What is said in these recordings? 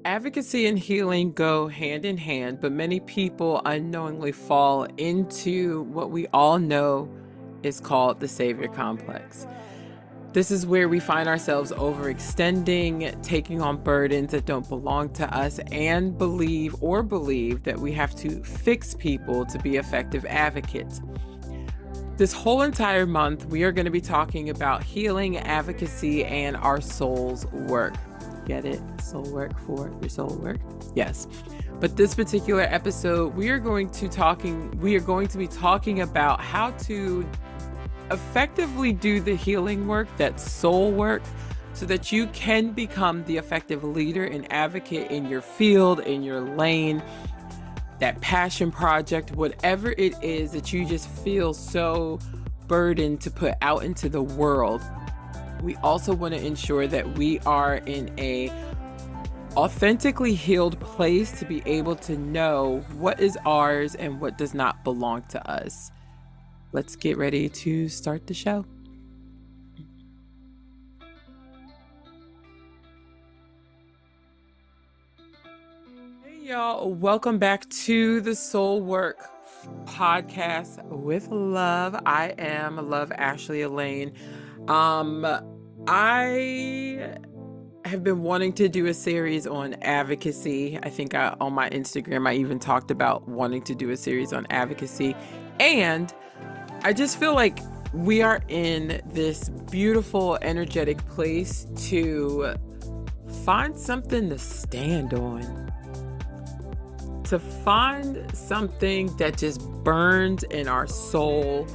Advocacy and healing go hand in hand, but many people unknowingly fall into what we all know is called the savior complex. This is where we find ourselves overextending, taking on burdens that don't belong to us, and believe that we have to fix people to be effective advocates. This whole entire month, we are going to be talking about healing, advocacy, and our soul's work. Get it? Soul work for your soul work? Yes. But this particular episode, we are going to be talking about how to effectively do the healing work, that soul work, so that you can become the effective leader and advocate in your field, in your lane, that passion project, whatever it is that you just feel so burdened to put out into the world. We also want to ensure that we are in a authentically healed place to be able to know what is ours and what does not belong to us. Let's get ready to start the show. Hey y'all, welcome back to the Soul Work podcast with Love. I am Love Ashley Elaine. I have been wanting to do a series on advocacy. I think on my Instagram, I even talked about wanting to do a series on advocacy. And I just feel like we are in this beautiful, energetic place to find something to stand on. To find something that just burns in our soul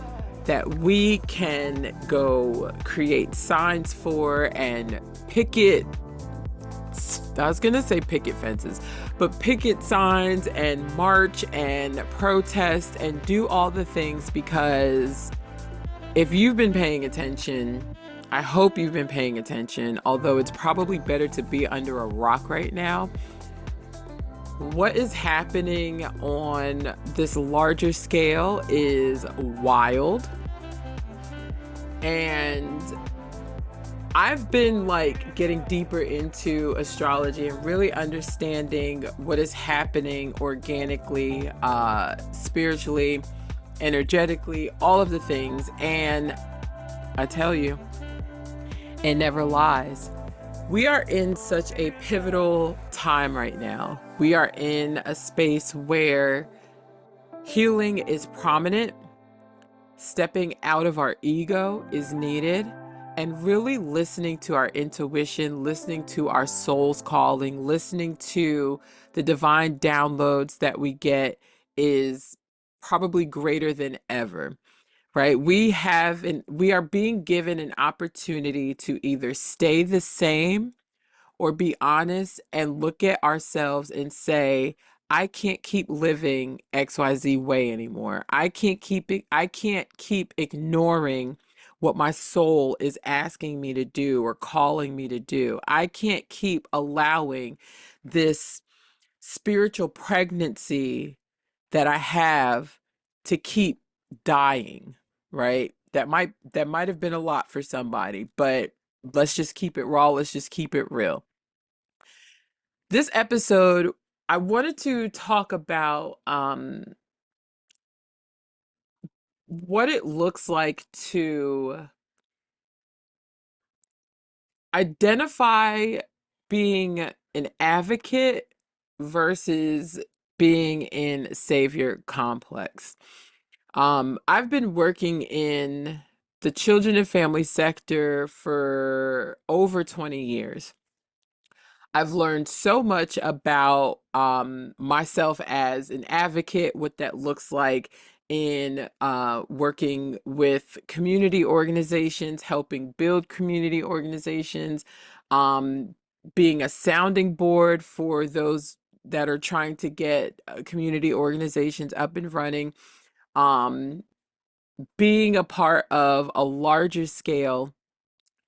that we can go create signs for and picket. I was going to say picket fences, but picket signs and march and protest and do all the things, because if you've been paying attention, I hope you've been paying attention, although it's probably better to be under a rock right now. What is happening on this larger scale is wild. And I've been getting deeper into astrology and really understanding what is happening organically, spiritually, energetically, all of the things. And I tell you, it never lies. We are in such a pivotal time right now. We are in a space where healing is prominent, stepping out of our ego is needed, and really listening to our intuition, listening to our soul's calling, listening to the divine downloads that we get is probably greater than ever. Right? We are being given an opportunity to either stay the same or be honest and look at ourselves and say, I can't keep living XYZ way anymore. I can't keep ignoring what my soul is asking me to do or calling me to do. I can't keep allowing this spiritual pregnancy that I have to keep dying, right? That might have been a lot for somebody, but let's just keep it raw. Let's just keep it real. This episode, I wanted to talk about what it looks like to identify being an advocate versus being in savior complex. I've been working in the children and family sector for over 20 years. I've learned so much about myself as an advocate, what that looks like in working with community organizations, helping build community organizations, um, being a sounding board for those that are trying to get community organizations up and running, um, being a part of a larger scale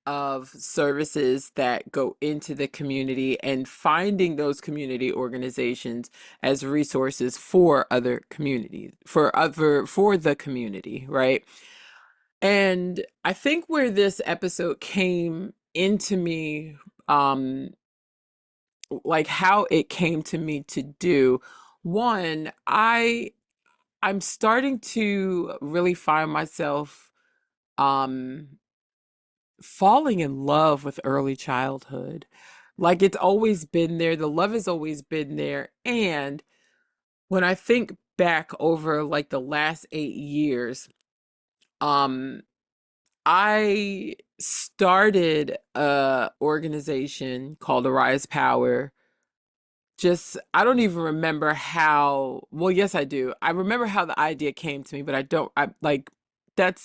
of services that go into the community and finding those community organizations as resources for other communities, for the community, right? And I think where this episode came into me, um like how it came to me to do. One, I'm starting to really find myself um falling in love with early childhood. Like it's always been there. The love has always been there. And when I think back over like the last 8 years, um, I started a organization called Arise Power. Just, I don't even remember how, well, yes, I do. I remember how the idea came to me, but I don't, I like,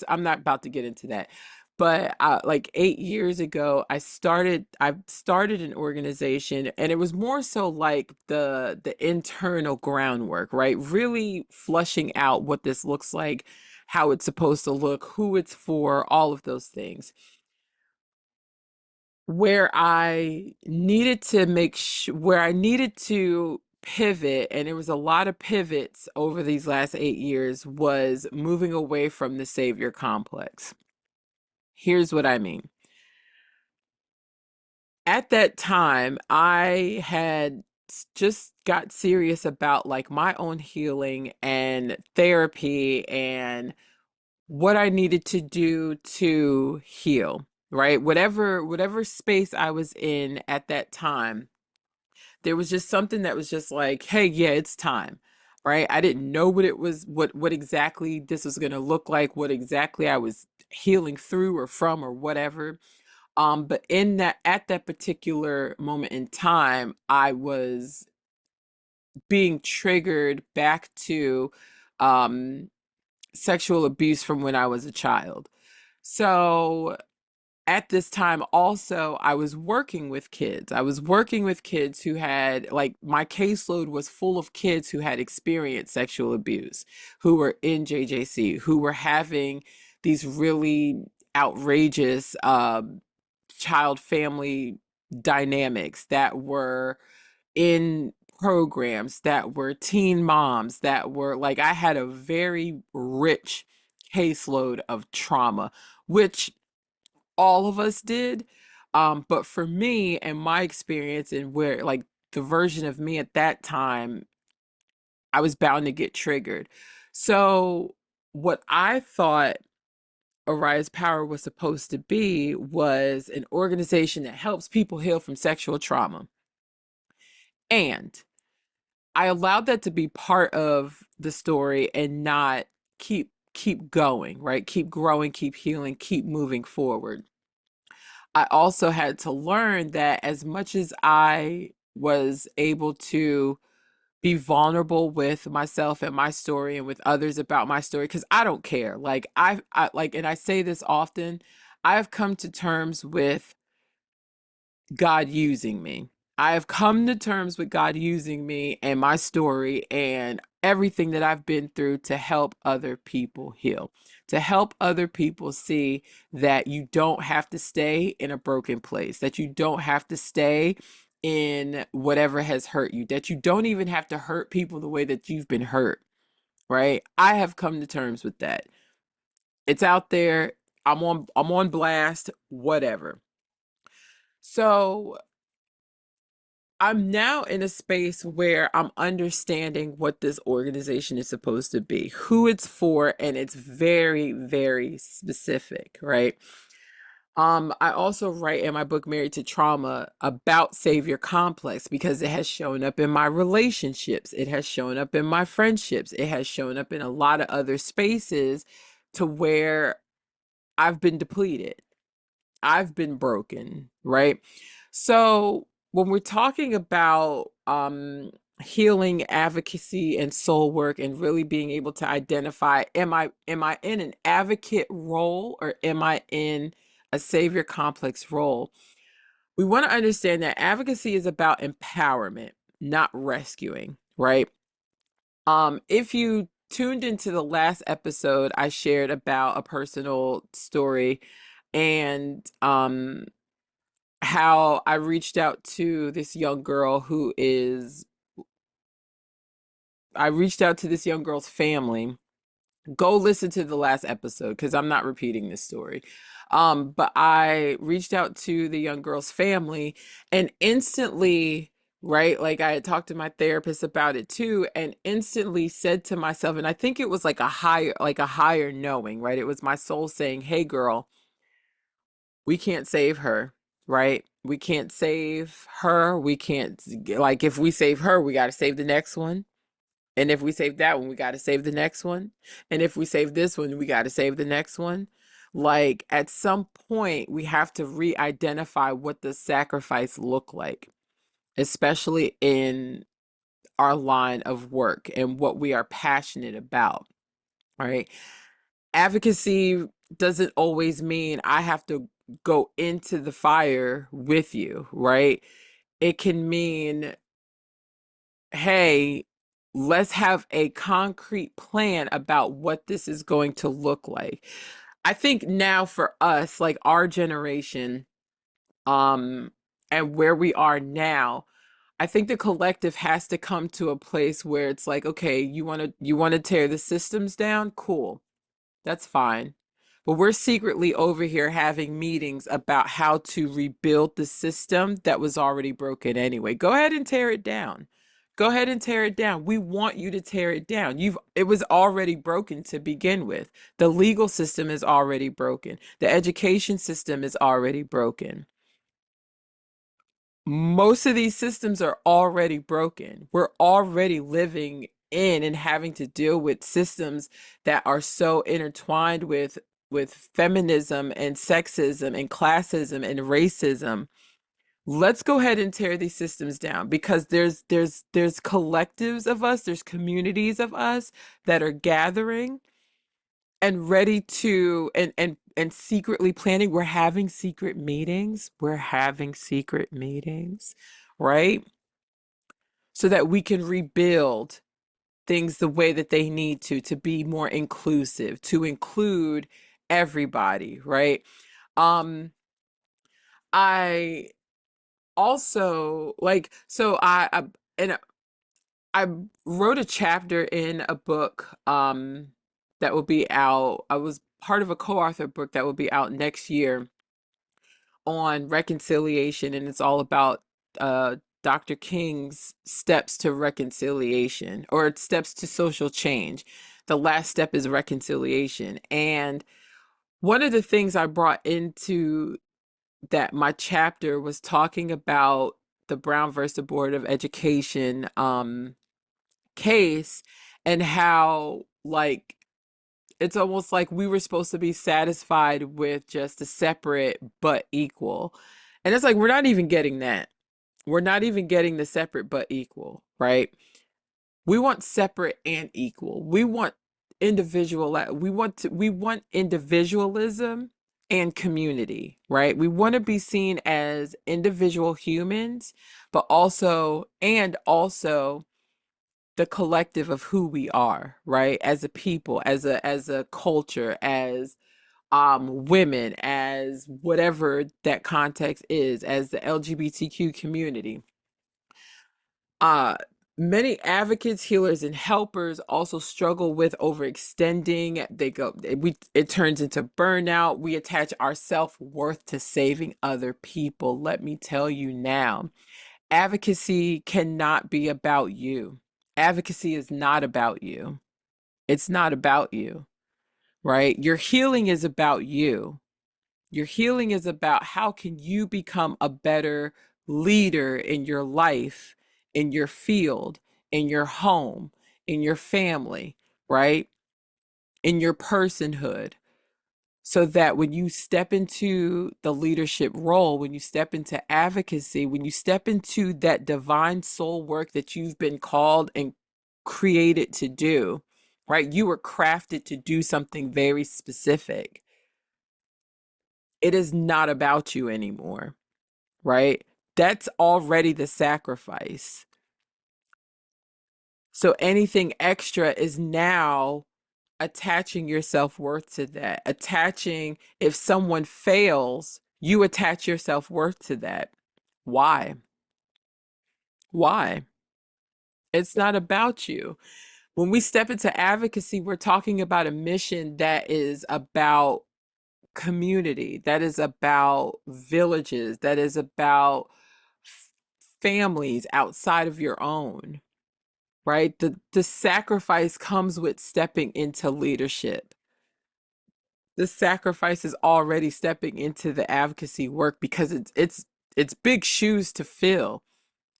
I'm not about to get into that. But like 8 years ago, I started an organization, and it was more so like the internal groundwork, right? Really flushing out what this looks like, how it's supposed to look, who it's for, all of those things where where I needed to pivot, and there was a lot of pivots over these last 8 years, was moving away from the savior complex. Here's what I mean. At that time, I had just got serious about like my own healing and therapy and what I needed to do to heal, right? Whatever space I was in at that time, there was just something that was just like, hey, yeah, it's time. Right? I didn't know what it was, what exactly this was going to look like, what exactly I was healing through or from or whatever. But in that at that particular moment in time, I was being triggered back to um sexual abuse from when I was a child. So at this time also, I was working with kids. I was working with kids who had, like, my caseload was full of kids who had experienced sexual abuse, who were in JJC, who were having these really outrageous child family dynamics, that were in programs, that were teen moms, that were like, I had a very rich caseload of trauma, which all of us did. But for me and my experience, and where like the version of me at that time, I was bound to get triggered. So what I thought Arise Power was supposed to be was an organization that helps people heal from sexual trauma. And I allowed that to be part of the story and not keep going, right? Keep growing, keep healing, keep moving forward. I also had to learn that as much as I was able to be vulnerable with myself and my story and with others about my story, because I don't care. Like I like, and I say this often, I have come to terms with God using me. I have come to terms with God using me and my story and everything that I've been through to help other people heal, to help other people see that you don't have to stay in a broken place, that you don't have to stay in whatever has hurt you, that you don't even have to hurt people the way that you've been hurt, right? I have come to terms with that. It's out there. I'm on blast, whatever. So I'm now in a space where I'm understanding what this organization is supposed to be, who it's for, and it's very, very specific, right? I also write in my book Married to Trauma about savior complex because it has shown up in my relationships, it has shown up in my friendships, it has shown up in a lot of other spaces to where I've been depleted. I've been broken, right? So when we're talking about healing, advocacy, and soul work, and really being able to identify, am I in an advocate role, or am I in a savior complex role? We want to understand that advocacy is about empowerment, not rescuing, right? If you tuned into the last episode, I shared about a personal story, and how I reached out to this young girl I reached out to this young girl's family. Go listen to the last episode because I'm not repeating this story. But I reached out to the young girl's family and instantly right? Like I had talked to my therapist about it too, and instantly said to myself, and I think it was like a higher knowing, right? It was my soul saying, "Hey girl, we can't save her, right? We can't save her. We can't, like, if we save her, we got to save the next one. And if we save that one, we got to save the next one. And if we save this one, we got to save the next one." Like, at some point, we have to re-identify what the sacrifice look like, especially in our line of work and what we are passionate about, right? Advocacy doesn't always mean I have to go into the fire with you, right? It can mean, hey, let's have a concrete plan about what this is going to look like. I think now for us, like our generation, um, and where we are now, I think the collective has to come to a place where it's like, okay, you want to tear the systems down? Cool. That's fine. But we're secretly over here having meetings about how to rebuild the system that was already broken anyway. Go ahead and tear it down. Go ahead and tear it down. We want you to tear it down. It was already broken to begin with. The legal system is already broken. The education system is already broken. Most of these systems are already broken. We're already living in and having to deal with systems that are so intertwined with feminism and sexism and classism and racism. Let's go ahead and tear these systems down, because there's collectives of us, there's communities of us that are gathering and ready to and secretly planning. We're having secret meetings. We're having secret meetings, right? So that we can rebuild things the way that they need to be more inclusive, to include everybody, right? Um, I also like, so and I wrote a chapter in a book that will be out. I was part of a co-author book that will be out next year on reconciliation, and it's all about Dr. King's steps to reconciliation, or steps to social change. The last step is reconciliation. And one of the things I brought into that my chapter was talking about the Brown versus Board of Education case, and how, like, it's almost like we were supposed to be satisfied with just a separate but equal. And it's like, we're not even getting that. We're not even getting the separate but equal, right? We want separate and equal. We want we want individualism and community, right? We want to be seen as individual humans, but also the collective of who we are, right? As a people, as a culture, as women, as whatever that context is, as the LGBTQ community. Uh Many advocates, healers, and helpers also struggle with overextending. It turns into burnout. We attach our self-worth to saving other people. Let me tell you now, advocacy cannot be about you. Advocacy is not about you. It's not about you, right? Your healing is about you. Your healing is about how can you become a better leader in your life, in your field, in your home, in your family, right? In your personhood. So that when you step into the leadership role, when you step into advocacy, when you step into that divine soul work that you've been called and created to do, right? You were crafted to do something very specific. It is not about you anymore, right? That's already the sacrifice. So anything extra is now attaching your self-worth to that. Attaching, if someone fails, you attach your self-worth to that. Why? Why? It's not about you. When we step into advocacy, we're talking about a mission that is about community, that is about villages, that is about families outside of your own, right? The sacrifice comes with stepping into leadership. The sacrifice is already stepping into the advocacy work because it's big shoes to fill.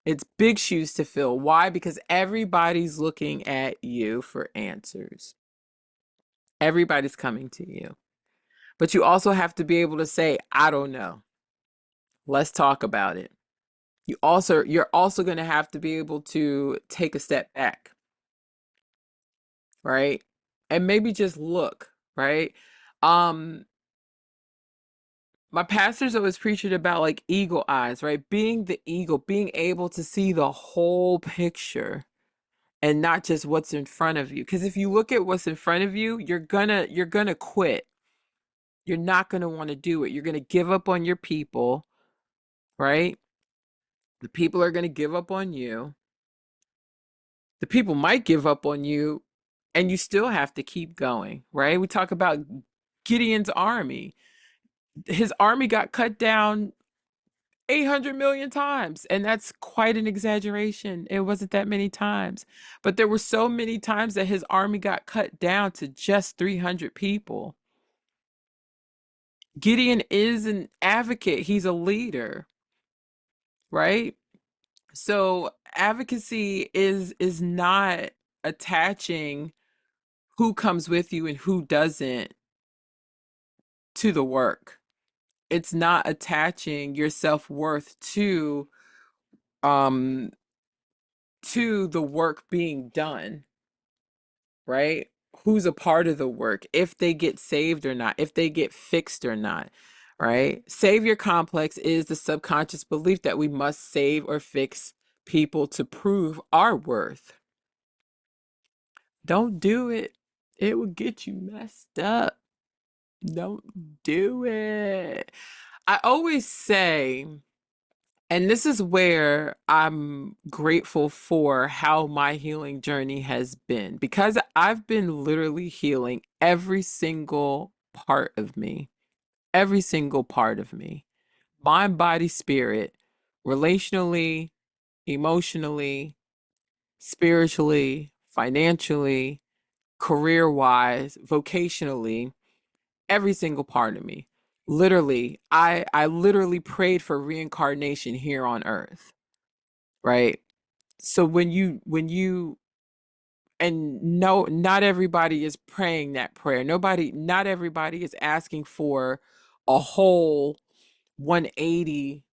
It's big shoes to fill. Why? Because everybody's looking at you for answers. Everybody's coming to you. But you also have to be able to say, I don't know. Let's talk about it. You're also going to have to be able to take a step back, right? And maybe just look, right? Um my pastor's always preaching about like eagle eyes, right? Being the eagle, being able to see the whole picture and not just what's in front of you. Because if you look at what's in front of you, you're gonna quit. You're not gonna want to do it. You're gonna give up on your people, right? The people are gonna give up on you. The people might give up on you, and you still have to keep going, right? We talk about Gideon's army. His army got cut down 800 million times. And that's quite an exaggeration. It wasn't that many times. But there were so many times that his army got cut down to just 300 people. Gideon is an advocate, he's a leader, right? So advocacy is not attaching who comes with you and who doesn't to the work. It's not attaching your self-worth um to the work being done, right? Who's a part of the work, if they get saved or not, if they get fixed or not, right? Savior complex is the subconscious belief that we must save or fix people to prove our worth. Don't do it. It will get you messed up. Don't do it. I always say, and this is where I'm grateful for how my healing journey has been, because I've been literally healing every single part of me, every single part of me, mind, body, spirit, relationally, emotionally, spiritually, financially, career wise, vocationally, every single part of me. Literally, I literally prayed for reincarnation here on earth, right? So when you and no, not everybody is praying that prayer. Not everybody is asking for a whole 180,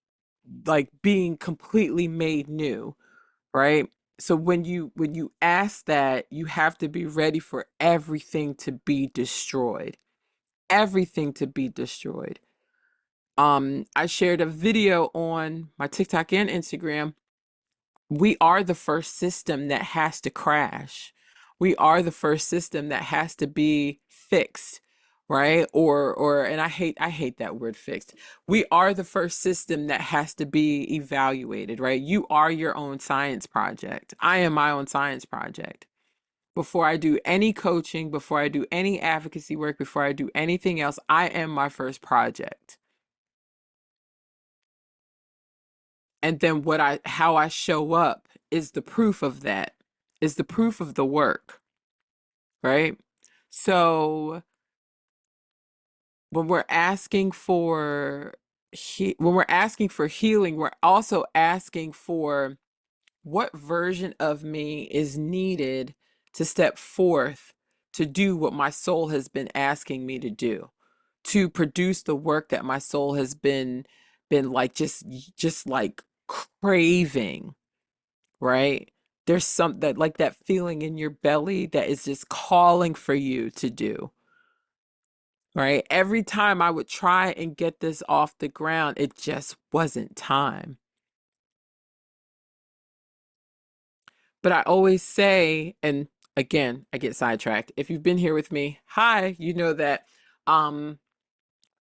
like being completely made new, right? So when you ask that, you have to be ready for everything to be destroyed. Everything to be destroyed. I shared a video on my TikTok and Instagram. We are the first system that has to crash. We are the first system that has to be fixed, right? Or and I hate that word fixed. We are the first system that has to be evaluated, right? You are your own science project. I am my own science project. Before I do any coaching, before I do any advocacy work, before I do anything else, I am my first project. And then how I show up is the proof of that, is the proof of the work, right? So when we're asking for when we're asking for healing, we're also asking for what version of me is needed to step forth to do what my soul has been asking me to do, to produce the work that my soul has been like just like craving, right? There's some that like that feeling in your belly that is just calling for you to do, right? Every time I would try and get this off the ground, it just wasn't time. But I always say, and again, I get sidetracked. If you've been here with me, hi, you know that. Um,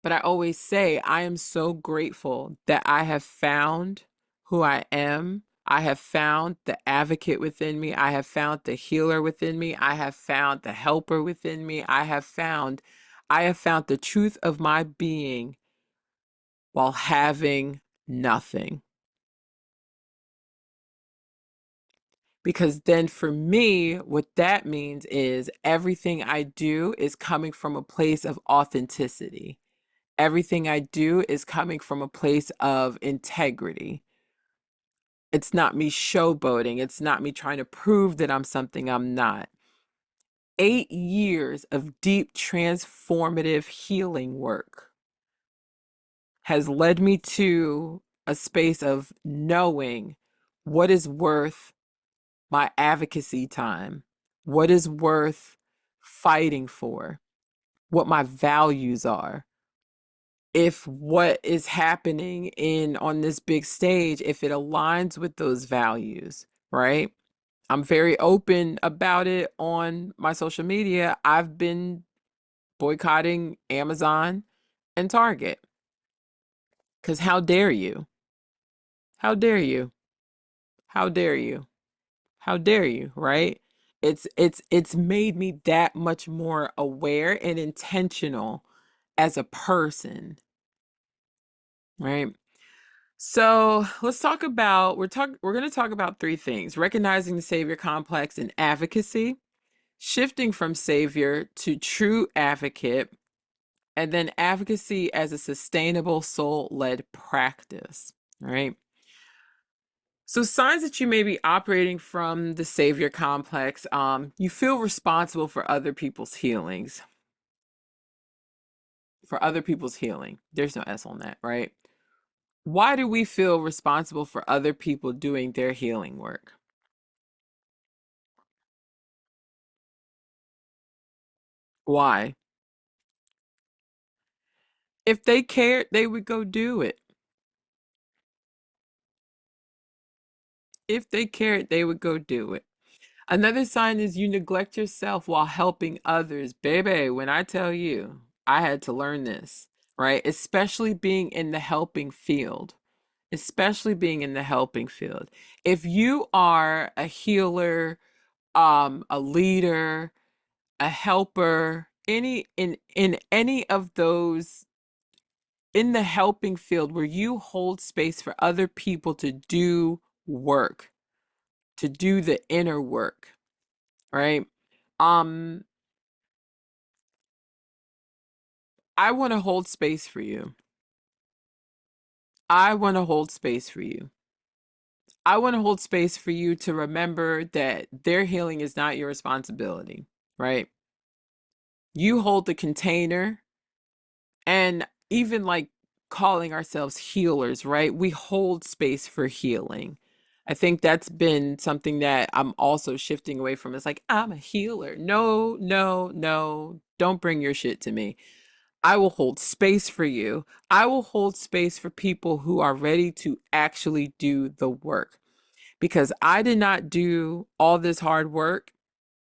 but I always say, I am so grateful that I have found who I am. I have found the advocate within me. I have found the healer within me. I have found the helper within me. I have found the truth of my being while having nothing. Because then for me, what that means is everything I do is coming from a place of authenticity. Everything I do is coming from a place of integrity. It's not me showboating. It's not me trying to prove that I'm something I'm not. 8 years of deep transformative healing work has led me to a space of knowing what is worth my advocacy time, what is worth fighting for, what my values are. If what is happening in on this big stage, if it aligns with those values, right? I'm very open about it on my social media. I've been boycotting Amazon and Target because how dare you? How dare you? How dare you? How dare you, right? It's made me that much more aware and intentional as a person, right? So let's talk about we're going to talk about three things: recognizing the savior complex and advocacy, shifting from savior to true advocate, and then advocacy as a sustainable soul-led practice, right? So signs that you may be operating from the savior complex, you feel responsible for other people's healings, for other people's healing. There's no S on that, right? Why do we feel responsible for other people doing their healing work? Why? If they cared, they would go do it. If they cared, they would go do it. Another sign is you neglect yourself while helping others. Baby, when I tell you, I had to learn this, right? Especially being in the helping field. Especially being in the helping field. If you are a healer, a leader, a helper, in any of those in the helping field where you hold space for other people to do work, to do the inner work, right? Um, I want to hold space for you. I want to hold space for you. I want to hold space for you to remember that their healing is not your responsibility, right? You hold the container, and even like calling ourselves healers, right? We hold space for healing. I think that's been something that I'm also shifting away from. It's like, I'm a healer. No, no, no. Don't bring your shit to me. I will hold space for you. I will hold space for people who are ready to actually do the work, because I did not do all this hard work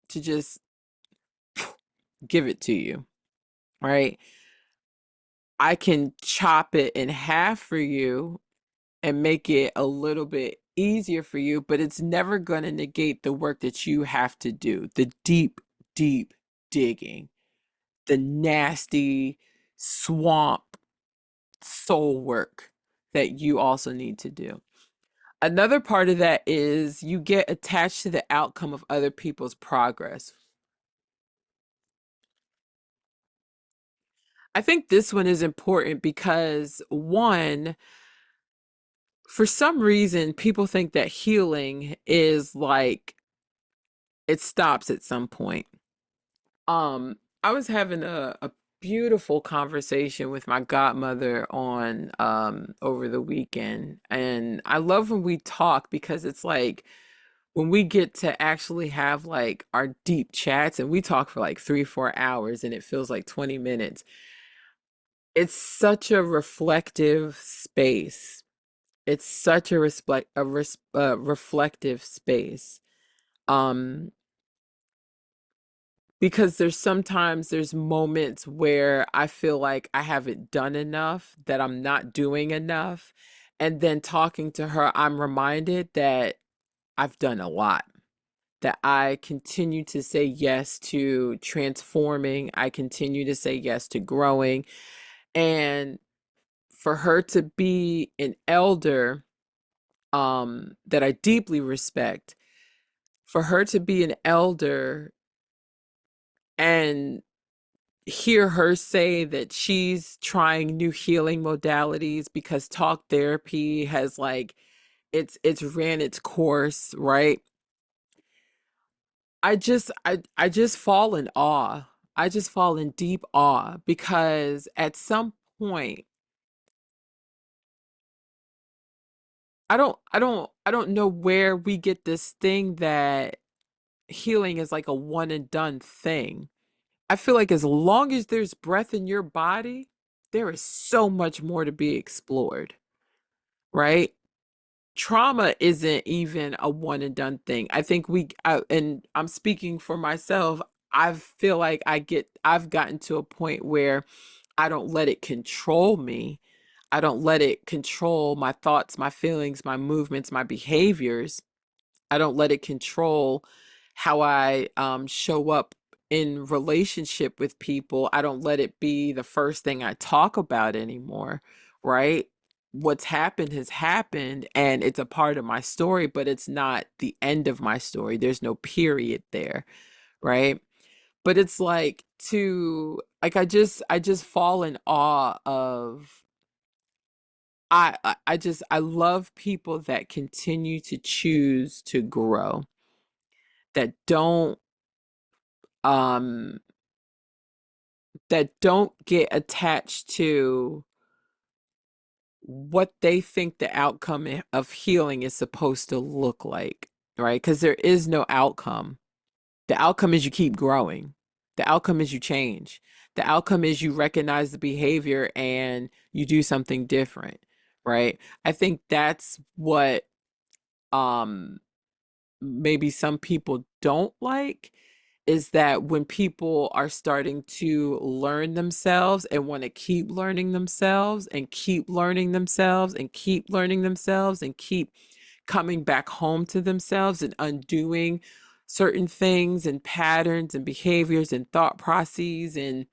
to just give it to you, right? I can chop it in half for you and make it a little bit easier for you, but it's never going to negate the work that you have to do, the deep, deep digging, the nasty swamp soul work that you also need to do. Another part of that is you get attached to the outcome of other people's progress. I think this one is important because, one, for some reason, people think that healing is like it stops at some point. I was having a beautiful conversation with my godmother on over the weekend, and I love when we talk because it's like when we get to actually have like our deep chats and we talk for like 3, 4 hours and it feels like 20 minutes. It's such a reflective space. It's such a reflective space. Um, because there's moments where I feel like I haven't done enough, that I'm not doing enough. And then talking to her, I'm reminded that I've done a lot, that I continue to say yes to transforming. I continue to say yes to growing. And for her to be an elder, that I deeply respect, for her to be an elder and hear her say that she's trying new healing modalities because talk therapy has like it's ran its course, right? I just fall in awe. I just fall in deep awe because at some point I don't know where we get this thing that healing is like a one and done thing. I feel like as long as there's breath in your body, there is so much more to be explored, right? Trauma isn't even a one and done thing. I think and I'm speaking for myself, I feel like I've gotten to a point where I don't let it control me. I don't let it control my thoughts, my feelings, my movements, my behaviors. I don't let it control how I show up in relationship with people. I don't let it be the first thing I talk about anymore, right? What's happened has happened and it's a part of my story, but it's not the end of my story. There's no period there, right? But it's like I just fall in awe of I love people that continue to choose to grow, that um don't get attached to what they think the outcome of healing is supposed to look like, right? Because there is no outcome. The outcome is you keep growing. The outcome is you change. The outcome is you recognize the behavior and you do something different, right? I think that's what um maybe some people don't like is that when people are starting to learn themselves and want to keep learning themselves and keep learning themselves and keep learning themselves and keep coming back home to themselves and undoing certain things and patterns and behaviors and thought processes and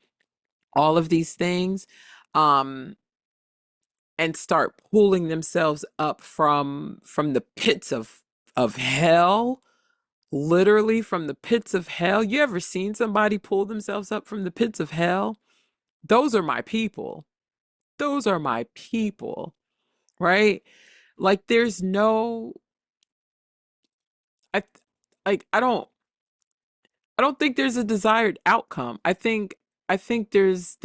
all of these things, um and start pulling themselves up from the pits of hell, literally from the pits of hell. You ever seen somebody pull themselves up from the pits of hell? Those are my people. Those are my people, right? Like there's no I like I don't think there's a desired outcome. I think I think there is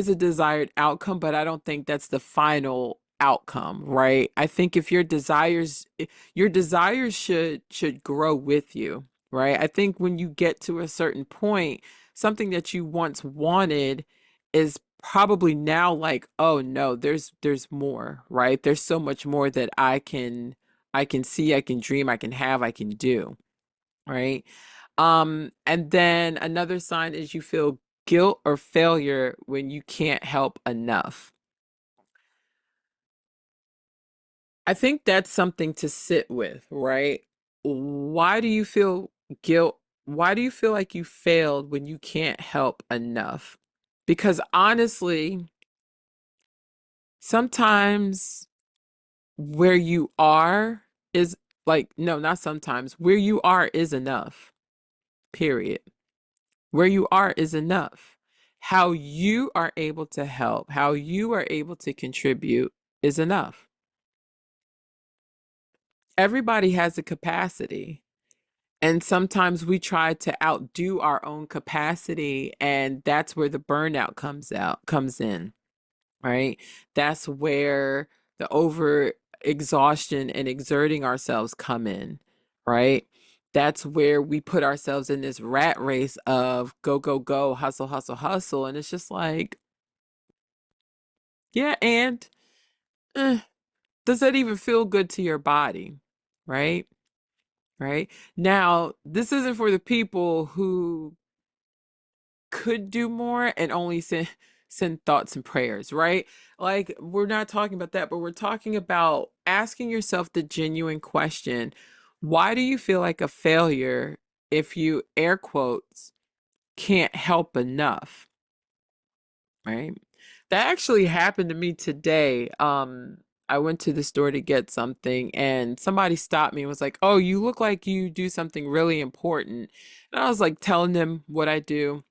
a desired outcome, but I don't think that's the final outcome, right? I think if your desires should grow with you, right? I think when you get to a certain point, something that you once wanted is probably now like, oh no, there's more, right? There's so much more that I can see, I can dream, I can have, I can do, right? And then another sign is you feel guilt or failure when you can't help enough. I think that's something to sit with, right? Why do you feel guilt? Why do you feel like you failed when you can't help enough? Because honestly, sometimes where you are is like, no, not sometimes, where you are is enough, period. Where you are is enough. How you are able to help, how you are able to contribute is enough. Everybody has a capacity. And sometimes we try to outdo our own capacity, and that's where the burnout comes in, right? That's where the over exhaustion and exerting ourselves come in, right? That's where we put ourselves in this rat race of go, go, go, hustle, hustle, hustle. And it's just like, yeah, and eh, does that even feel good to your body? Right? Right? Now, this isn't for the people who could do more and only send thoughts and prayers, right? Like we're not talking about that, but we're talking about asking yourself the genuine question, why do you feel like a failure if you air quotes can't help enough, right? That actually happened to me today. I went to the store to get something and somebody stopped me and was like, "Oh, you look like you do something really important." And I was like telling them what I do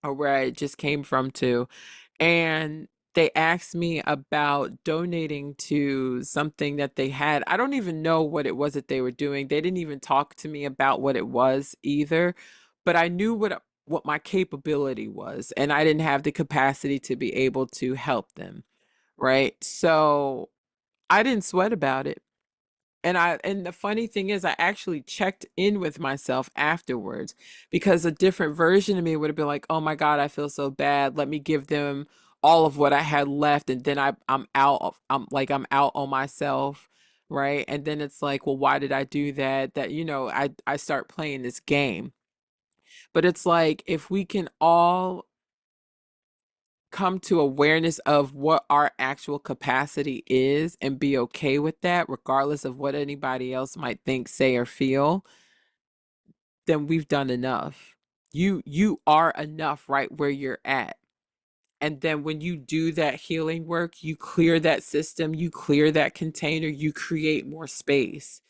or where I just came from to. And they asked me about donating to something that they had. I don't even know what it was that they were doing. They didn't even talk to me about what it was either, but I knew what my capability was, and I didn't have the capacity to be able to help them, right? So I didn't sweat about it. And the funny thing is I actually checked in with myself afterwards because a different version of me would have been like, "Oh my God, I feel so bad. Let me give them all of what I had left." And then I'm out on myself, right? And then it's like, "Well, why did I do that?" That, I start playing this game. But it's like if we can all come to awareness of what our actual capacity is and be okay with that, regardless of what anybody else might think, say, or feel, then we've done enough. You are enough right where you're at. And then when you do that healing work, you clear that system, you clear that container, you create more space.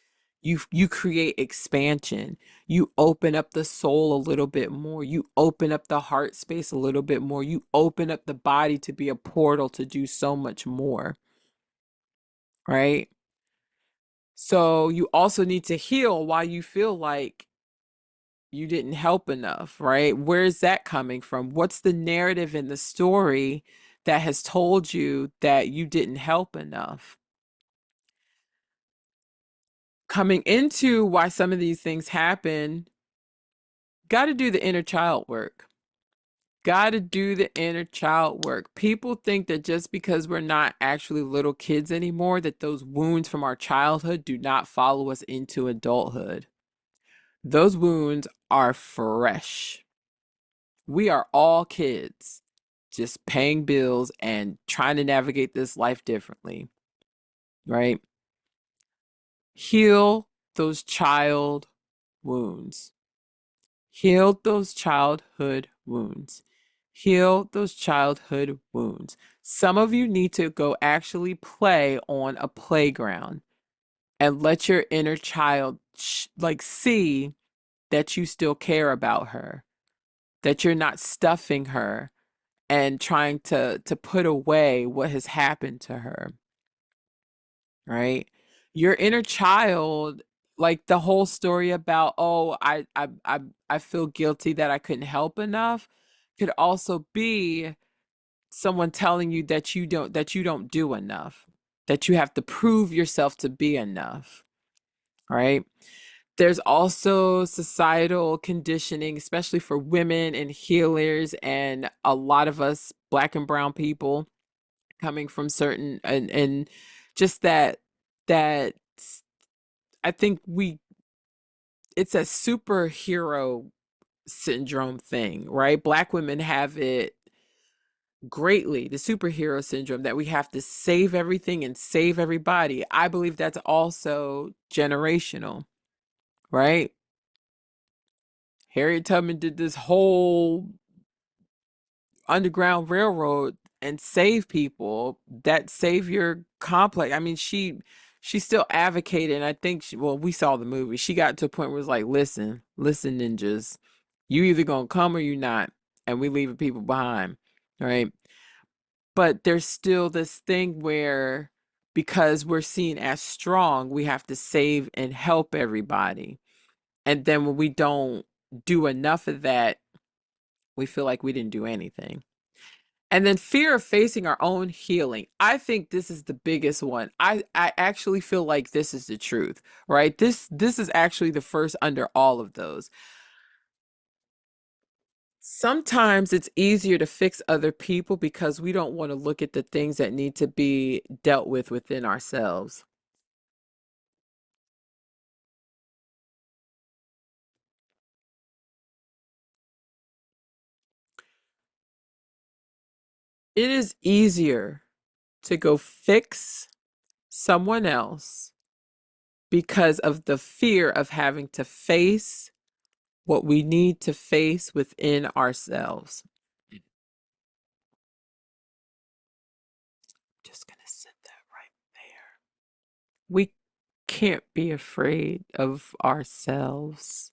You create expansion. You open up the soul a little bit more. You open up the heart space a little bit more. You open up the body to be a portal to do so much more, right? So you also need to heal while you feel like you didn't help enough, right? Where's that coming from? What's the narrative in the story that has told you that you didn't help enough? Coming into why some of these things happen, got to do the inner child work. Got to do the inner child work. People think that just because we're not actually little kids anymore, that those wounds from our childhood do not follow us into adulthood. Those wounds are fresh. We are all kids, just paying bills and trying to navigate this life differently, right? Heal those child wounds. Heal those childhood wounds. Heal those childhood wounds. Some of you need to go actually play on a playground and let your inner child like see that you still care about her, that you're not stuffing her and trying to put away what has happened to her, right? Your inner child, like the whole story about, oh, I feel guilty that I couldn't help enough, could also be someone telling you that you don't do enough, that you have to prove yourself to be enough, right? There's also societal conditioning, especially for women and healers and a lot of us black and brown people coming from certain and just that I think we it's a superhero syndrome thing, right? Black women have it greatly, the superhero syndrome that we have to save everything and save everybody. I believe that's also generational, right? Harriet Tubman did this whole Underground Railroad and save people. That savior complex. I mean, she still advocated, and I think well, we saw the movie. She got to a point where it was like, listen, ninjas, you either gonna come or you not, and we leaving people behind, right? But there's still this thing where because we're seen as strong, we have to save and help everybody. And then when we don't do enough of that, we feel like we didn't do anything. And then fear of facing our own healing. I think this is the biggest one. I actually feel like this is the truth, right? This is actually the first under all of those. Sometimes it's easier to fix other people because we don't want to look at the things that need to be dealt with within ourselves. It is easier to go fix someone else because of the fear of having to face what we need to face within ourselves. just going to sit that right there. We can't be afraid of ourselves.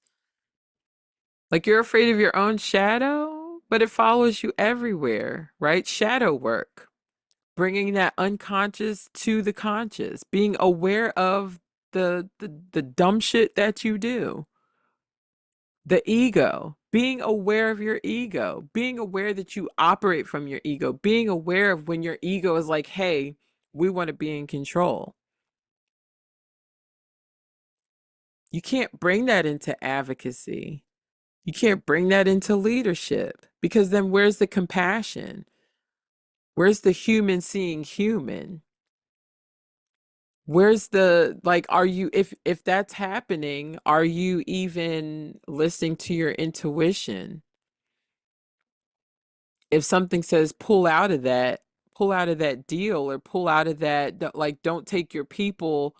Like you're afraid of your own shadow, but it follows you everywhere, right? Shadow work, bringing that unconscious to the conscious, being aware of the dumb shit that you do. The ego, being aware of your ego, being aware that you operate from your ego, being aware of when your ego is like, hey, we want to be in control. You can't bring that into advocacy. You can't bring that into leadership because then where's the compassion? Where's the human seeing human? Where's the like are you if that's happening, are you even listening to your intuition? If something says pull out of that deal or pull out of that, like don't take your people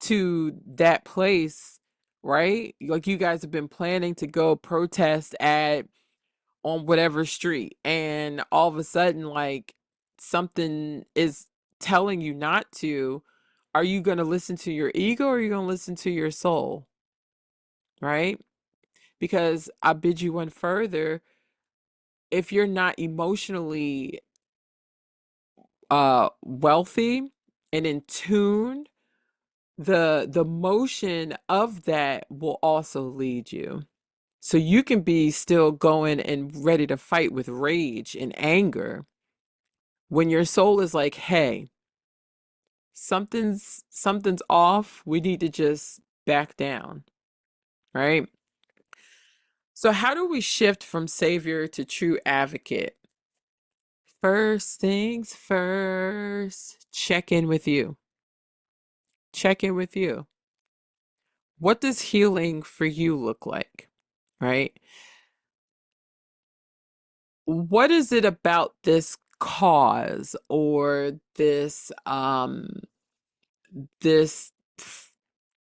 to that place, right? Like you guys have been planning to go protest at on whatever street and all of a sudden like something is telling you not to, are you going to listen to your ego or are you going to listen to your soul, right? Because I bid you one further, if you're not emotionally wealthy and in tune, the motion of that will also lead you. So you can be still going and ready to fight with rage and anger when your soul is like, hey, something's off, we need to just back down, right? So how do we shift from savior to true advocate? First things first, check in with you. Check in with you. What does healing for you look like? Right? What is it about this cause or this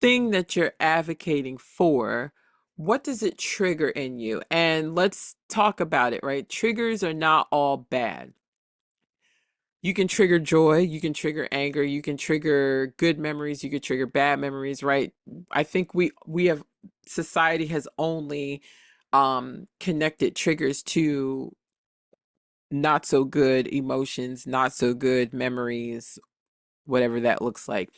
thing that you're advocating for? What does it trigger in you? And let's talk about it, right? Triggers are not all bad. You can trigger joy, you can trigger anger, you can trigger good memories, you can trigger bad memories, right? I think we have society has only connected triggers to not so good emotions, not so good memories, whatever that looks like.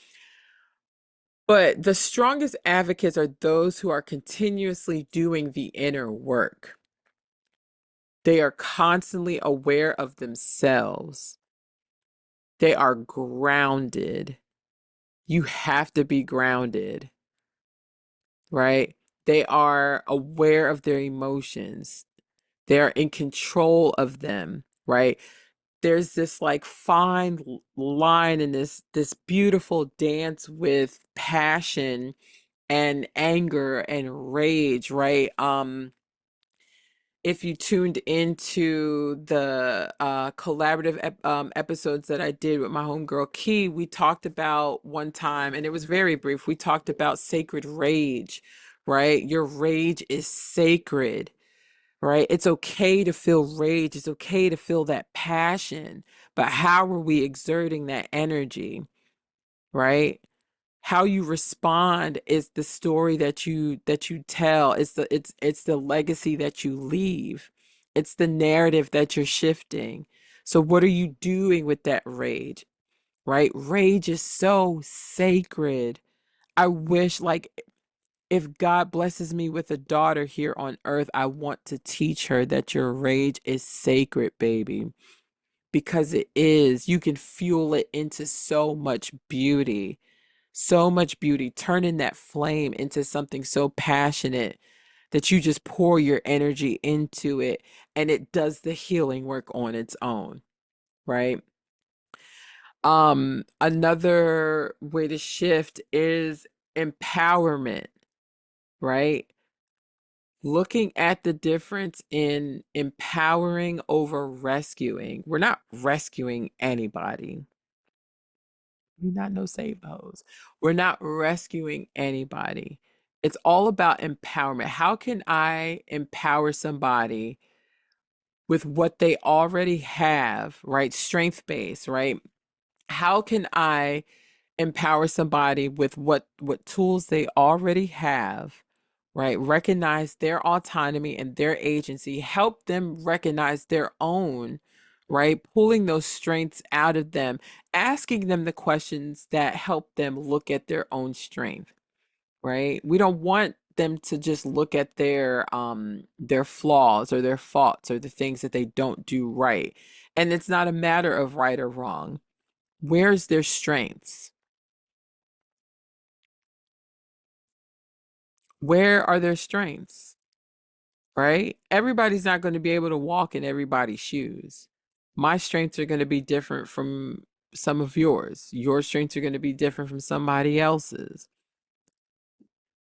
But the strongest advocates are those who are continuously doing the inner work. They are constantly aware of themselves. They are grounded. You have to be grounded, right? They are aware of their emotions. They're in control of them, right? There's this like fine line in this beautiful dance with passion and anger and rage, right? If you tuned into the collaborative episodes that I did with my homegirl Key, we talked about one time, and it was very brief. We talked about sacred rage, right? Your rage is sacred, right? It's okay to feel rage. It's okay to feel that passion, but how are we exerting that energy, right? How you respond is the story that you tell. It's the legacy that you leave. It's the narrative that you're shifting. So what are you doing with that rage? Right? Rage is so sacred. I wish like if God blesses me with a daughter here on earth, I want to teach her that your rage is sacred, baby. Because it is. You can fuel it into so much beauty, so much beauty, turning that flame into something so passionate that you just pour your energy into it and it does the healing work on its own, right? Another way to shift is empowerment, right? Looking at the difference in empowering over rescuing. We're not rescuing anybody. We're not no save hoes. We're not rescuing anybody. It's all about empowerment. How can I empower somebody with what they already have, right? Strength based, right? How can I empower somebody with what tools they already have, right? Recognize their autonomy and their agency, help them recognize their own, right? Pulling those strengths out of them, asking them the questions that help them look at their own strength, right? We don't want them to just look at their flaws or their faults or the things that they don't do right. And it's not a matter of right or wrong. Where's their strengths? Where are their strengths? Right? Everybody's not going to be able to walk in everybody's shoes. My strengths are going to be different from some of yours. Your strengths are going to be different from somebody else's.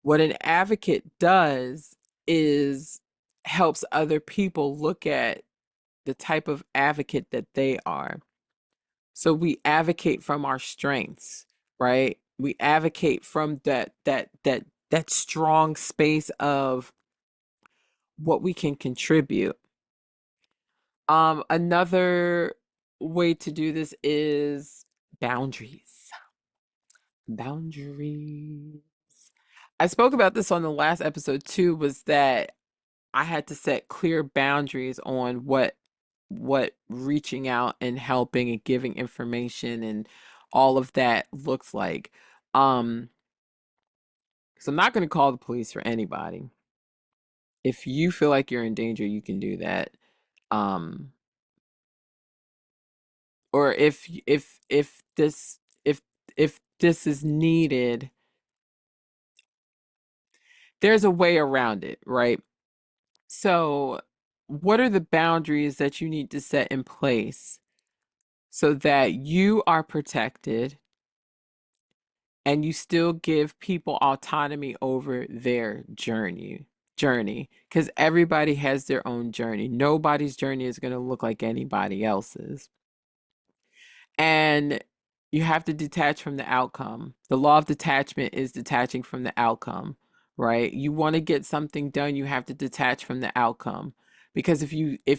What an advocate does is helps other people look at the type of advocate that they are. So we advocate from our strengths, right? We advocate from that strong space of what we can contribute. Another way to do this is boundaries. Boundaries. I spoke about this on the last episode too, was that I had to set clear boundaries on what reaching out and helping and giving information and all of that looks like. Um, so I'm not going to call the police for anybody. If you feel like you're in danger, you can do that. Um, or if this is needed, there's a way around it, right? So, what are the boundaries that you need to set in place so that you are protected and you still give people autonomy over their journey because everybody has their own journey. Nobody's journey is going to look like anybody else's. And you have to detach from the outcome. The law of detachment is detaching from the outcome, right? You want to get something done, you have to detach from the outcome. Because if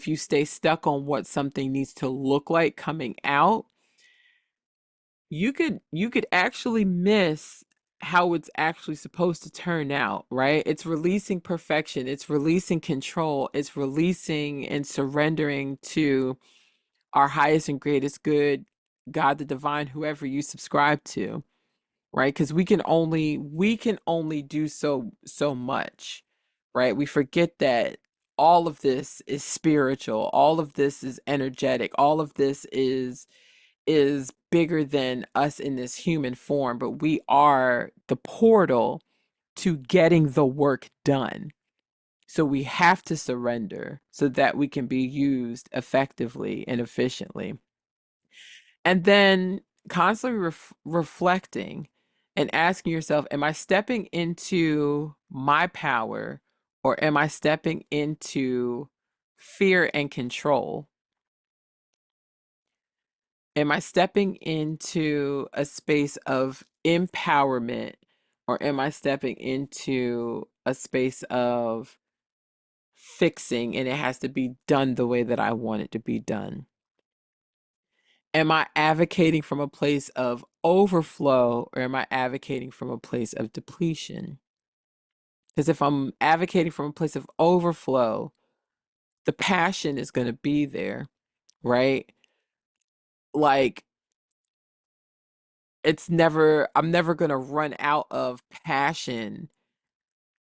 you stay stuck on what something needs to look like coming out, you could actually miss how it's actually supposed to turn out, right? It's releasing perfection, it's releasing control, it's releasing and surrendering to our highest and greatest good, God the divine, whoever you subscribe to, right? Because we can only do so much, right? We forget that all of this is spiritual, all of this is energetic, all of this is bigger than us in this human form, but we are the portal to getting the work done. So we have to surrender so that we can be used effectively and efficiently. And then constantly reflecting and asking yourself, am I stepping into my power or am I stepping into fear and control? Am I stepping into a space of empowerment or am I stepping into a space of fixing and it has to be done the way that I want it to be done? Am I advocating from a place of overflow or am I advocating from a place of depletion? Because if I'm advocating from a place of overflow, the passion is going to be there, right? Like I'm never going to run out of passion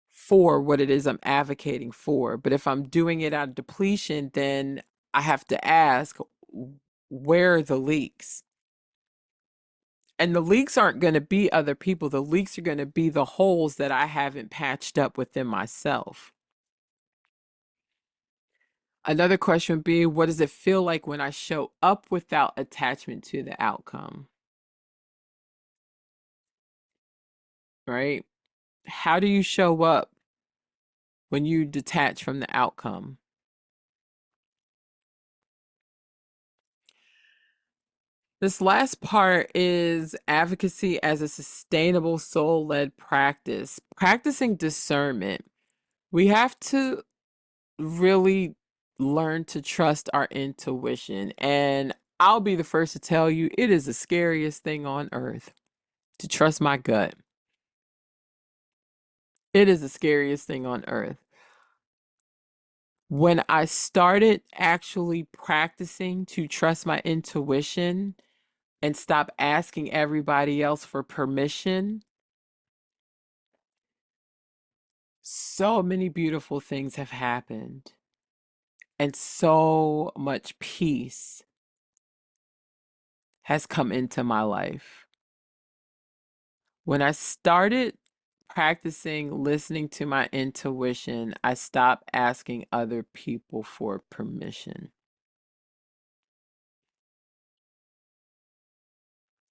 for what it is I'm advocating for. But if I'm doing it out of depletion, then I have to ask, where are the leaks? And the leaks aren't going to be other people. The leaks are going to be the holes that I haven't patched up within myself. Another question would be, what does it feel like when I show up without attachment to the outcome? Right? How do you show up when you detach from the outcome? This last part is advocacy as a sustainable soul led practice, practicing discernment. We have to really learn to trust our intuition. And I'll be the first to tell you it is the scariest thing on earth to trust my gut. It is the scariest thing on earth. When I started actually practicing to trust my intuition and stop asking everybody else for permission, so many beautiful things have happened and so much peace has come into my life. When I started practicing listening to my intuition, I stopped asking other people for permission.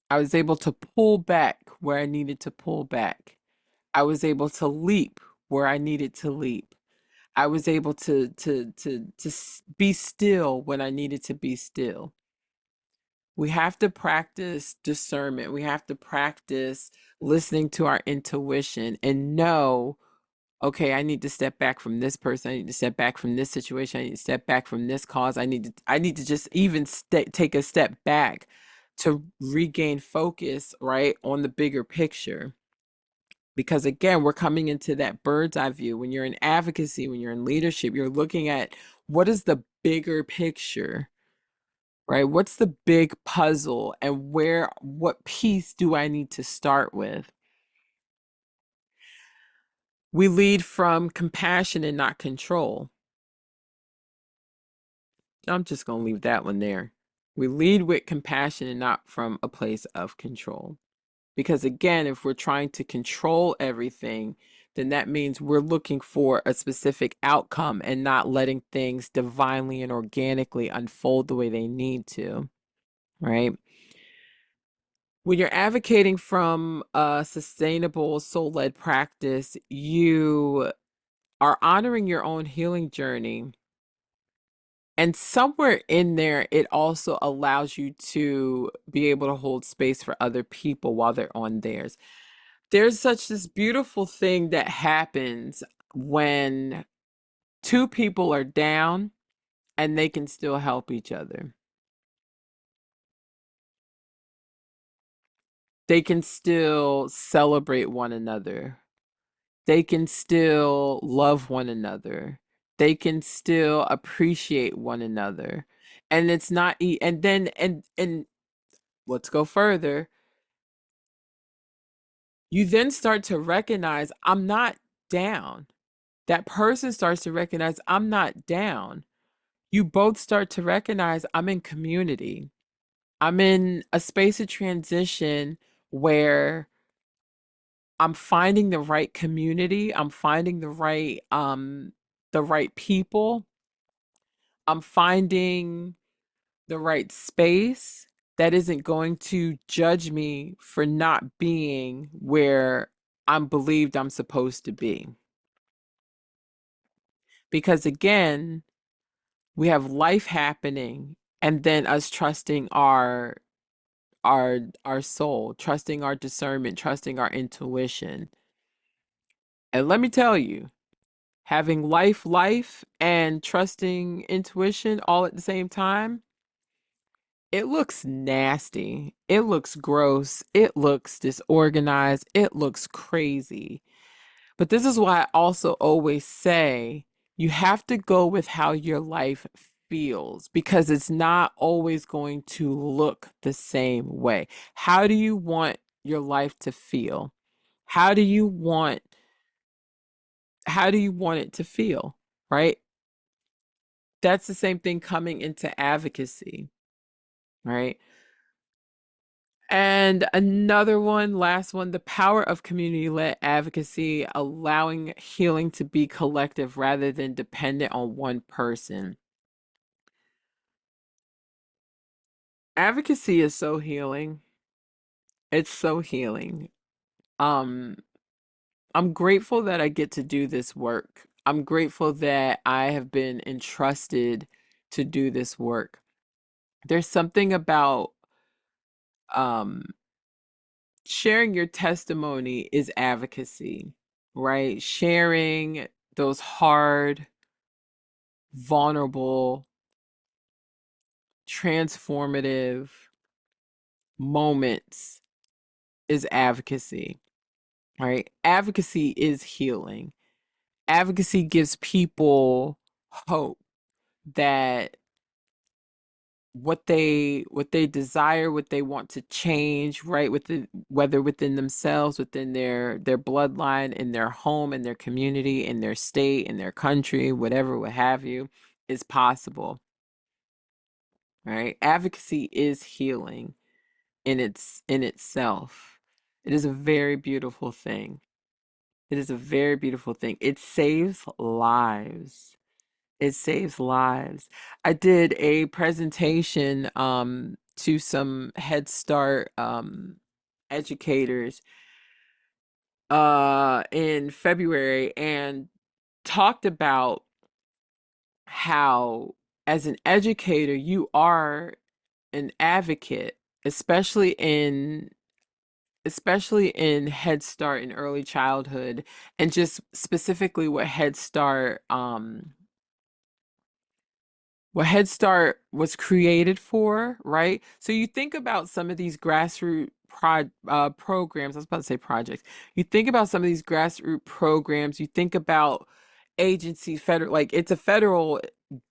I was able to pull back where I needed to pull back. I was able to leap where I needed to leap. I was able to be still when I needed to be still. We have to practice discernment. We have to practice listening to our intuition and know, okay, I need to step back from this person. I need to step back from this situation. I need to step back from this cause. I need to just even take a step back to regain focus, right, on the bigger picture. Because again, we're coming into that bird's eye view. When you're in advocacy, when you're in leadership, you're looking at what is the bigger picture, right? What's the big puzzle and what piece do I need to start with? We lead from compassion and not control. I'm just going to leave that one there. We lead with compassion and not from a place of control. Because again, if we're trying to control everything, then that means we're looking for a specific outcome and not letting things divinely and organically unfold the way they need to, right? When you're advocating from a sustainable soul-led practice, you are honoring your own healing journey. And somewhere in there, it also allows you to be able to hold space for other people while they're on theirs. There's such this beautiful thing that happens when two people are down and they can still help each other. They can still celebrate one another. They can still love one another. They can still appreciate one another. And it's not and then and let's go further. You then start to recognize I'm not down. That person starts to recognize I'm not down. You both start to recognize I'm in community. I'm in a space of transition where I'm finding the right community. I'm finding the right people. I'm finding the right space that isn't going to judge me for not being where I'm believed I'm supposed to be. Because again, we have life happening and then us trusting our soul, trusting our discernment, trusting our intuition. And let me tell you, having life and trusting intuition all at the same time, it looks nasty. It looks gross. It looks disorganized. It looks crazy. But this is why I also always say you have to go with how your life feels because it's not always going to look the same way. How do you want your life to feel? How do you want how do you want it to feel, right? That's the same thing coming into advocacy, right? And another one, last one, the power of community-led advocacy, allowing healing to be collective rather than dependent on one person. Advocacy is so healing. It's so healing. Um, I'm grateful that I get to do this work. I'm grateful that I have been entrusted to do this work. There's something about um sharing your testimony is advocacy, right? Sharing those hard, vulnerable transformative moments is advocacy, right? Advocacy is healing. Advocacy gives people hope that what they desire, what they want to change, right, within, whether within themselves, within their bloodline, in their home, in their community, in their state, in their country, whatever, what have you, is possible, right? Advocacy is healing in itself. It is a very beautiful thing. It is a very beautiful thing. It saves lives. It saves lives. I did a presentation to some Head Start educators in February and talked about how as an educator you are an advocate, especially in Head Start and early childhood, and just specifically what Head Start was created for, right? So you think about some of these programs. I was about to say projects. You think about some of these grassroots programs. You think about agencies, federal, like it's a federal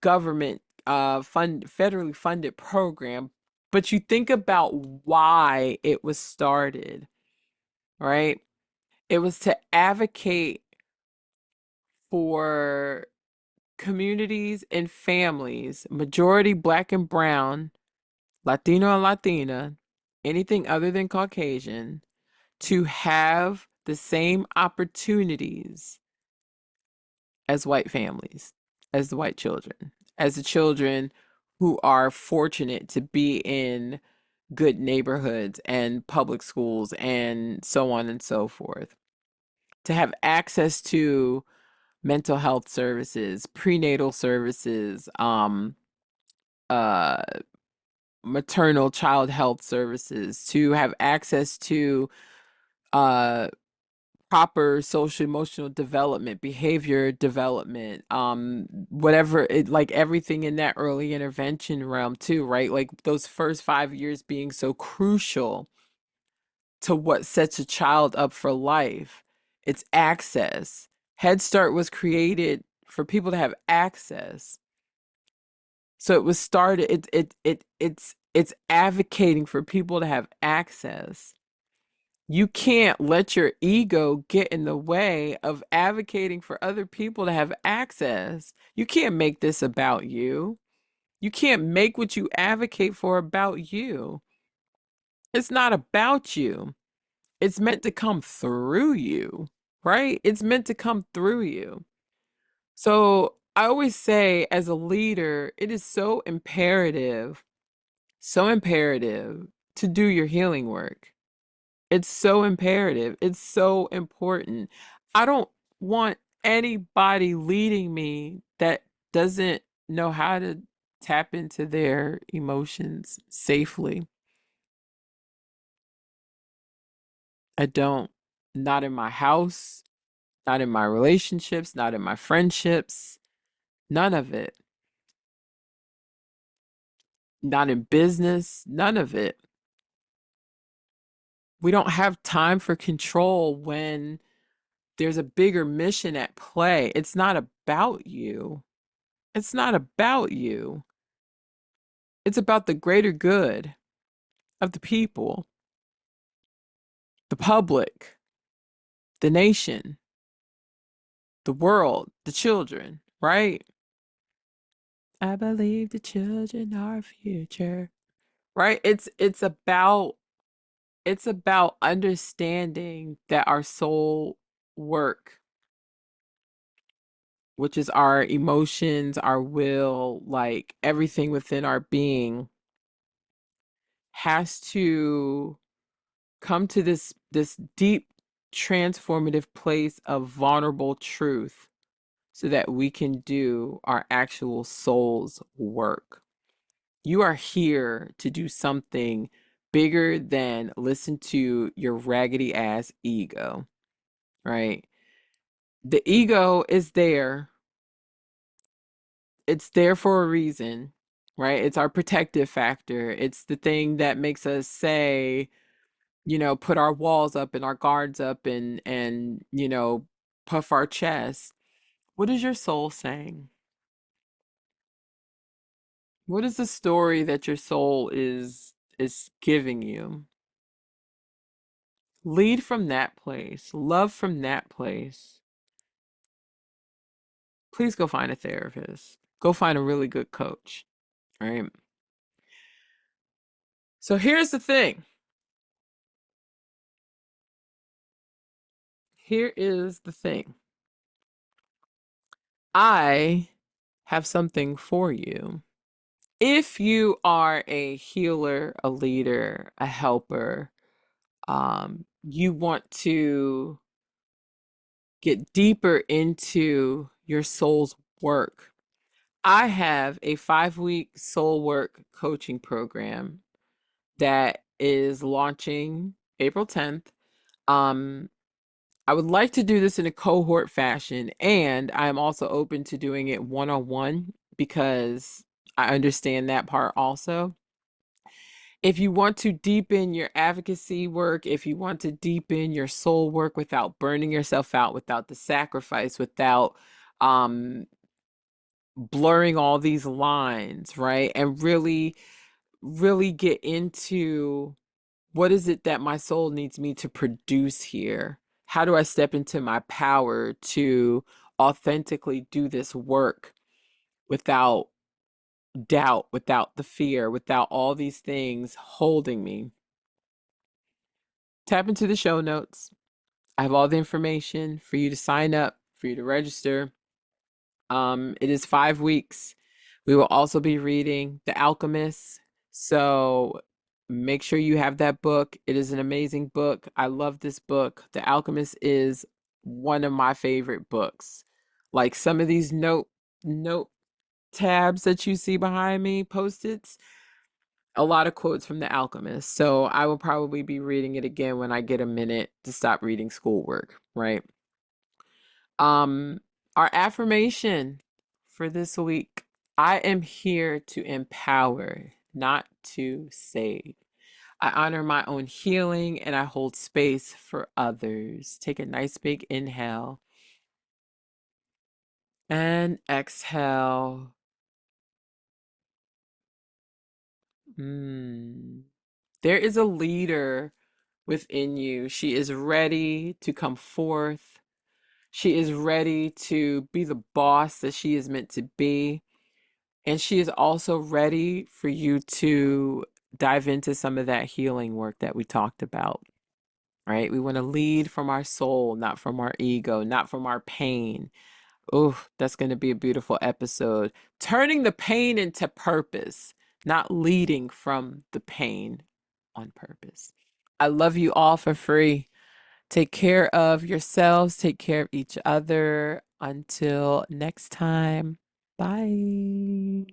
government federally funded program. But you think about why it was started, right? It was to advocate for communities and families, majority Black and brown, Latino and Latina, anything other than Caucasian, to have the same opportunities as white families, as the white children, as the children who are fortunate to be in good neighborhoods and public schools and so on and so forth. To have access to mental health services, prenatal services, uh, maternal child health services, to have access to uh, proper social emotional development, behavior development, whatever it, like everything in that early intervention realm too, right? Like those first 5 years being so crucial to what sets a child up for life. It's access. Head Start was created for people to have access. So it was started, it's advocating for people to have access. You can't let your ego get in the way of advocating for other people to have access. You can't make this about you. You can't make what you advocate for about you. It's not about you. It's meant to come through you, right? It's meant to come through you. So I always say, as a leader, it is so imperative to do your healing work. It's so imperative. It's so important. I don't want anybody leading me that doesn't know how to tap into their emotions safely. I don't. Not in my house, not in my relationships, not in my friendships, none of it. Not in business, none of it. We don't have time for control when there's a bigger mission at play. It's not about you. It's not about you. It's about the greater good of the people, the public, the nation, the world, the children, right? I believe the children are our future. Right? It's about understanding that our soul work, which is our emotions, our will, like everything within our being, has to come to this deep transformative place of vulnerable truth so that we can do our actual soul's work. You are here to do something bigger than listen to your raggedy ass ego, right? The ego is there. It's there for a reason, right? It's our protective factor. It's the thing that makes us say, put our walls up and our guards up and puff our chest. What is your soul saying? What is the story that your soul is giving you? Lead from that place, love from that place. Please go find a therapist. Go find a really good coach, right? So here's the thing. Here is the thing. I have something for you. If you are a healer, a leader, a helper, you want to get deeper into your soul's work. I have a 5-week soul work coaching program that is launching April 10th. Um, I would like to do this in a cohort fashion, and I'm also open to doing it one-on-one because I understand that part also. If you want to deepen your advocacy work, if you want to deepen your soul work without burning yourself out, without the sacrifice, without um, blurring all these lines, right? And really, really get into what is it that my soul needs me to produce here? How do I step into my power to authentically do this work without doubt, without the fear, without all these things holding me? Tap into the show notes. I have all the information for you to sign up, for you to register. It is 5 weeks. We will also be reading The Alchemist. So make sure you have that book. It is an amazing book. I love this book. The Alchemist is one of my favorite books. Like some of these note tabs that you see behind me, post-its, a lot of quotes from The Alchemist. So I will probably be reading it again when I get a minute to stop reading schoolwork, right? Um, our affirmation for this week. I am here to empower, not to save. I honor my own healing and I hold space for others. Take a nice big inhale and exhale. Mm. There is a leader within you. She is ready to come forth. She is ready to be the boss that she is meant to be. And she is also ready for you to dive into some of that healing work that we talked about, right? We want to lead from our soul, not from our ego, not from our pain. Oh, that's going to be a beautiful episode. Turning the pain into purpose, not leading from the pain on purpose. I love you all for free. Take care of yourselves, take care of each other. Until next time, bye.